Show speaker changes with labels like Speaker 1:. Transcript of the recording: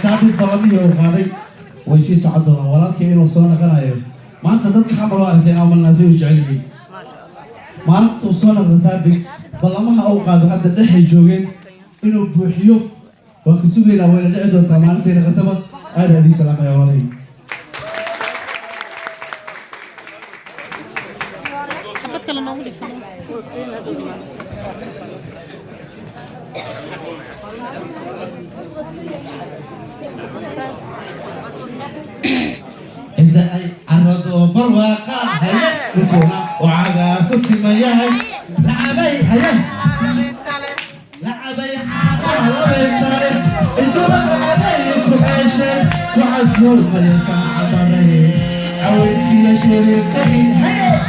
Speaker 1: daabid balamiyo qaaday way sii socon doonaan walaalkii inuu soo naqanayo maanta dadka xamal aragteen oo malnaasay u jecel yihiin maanta uu soo naqda daabid balamaha uu qaado hadda dhexay joogeen inuu buuxiyo waa ka sugaynaa wayna dhici doontaa maalinteena qataba aad adii salaamaya walaalay
Speaker 2: xabad kale noogu dhifan
Speaker 1: إذا أي عرضوا برواقة هيا ركونا وعقا قسم يهي لعبي هيا لعبي حاقا لبيتاري الجرى عليكم عيشي وعزول مليكا عبالي عويتي يا شريكين هيا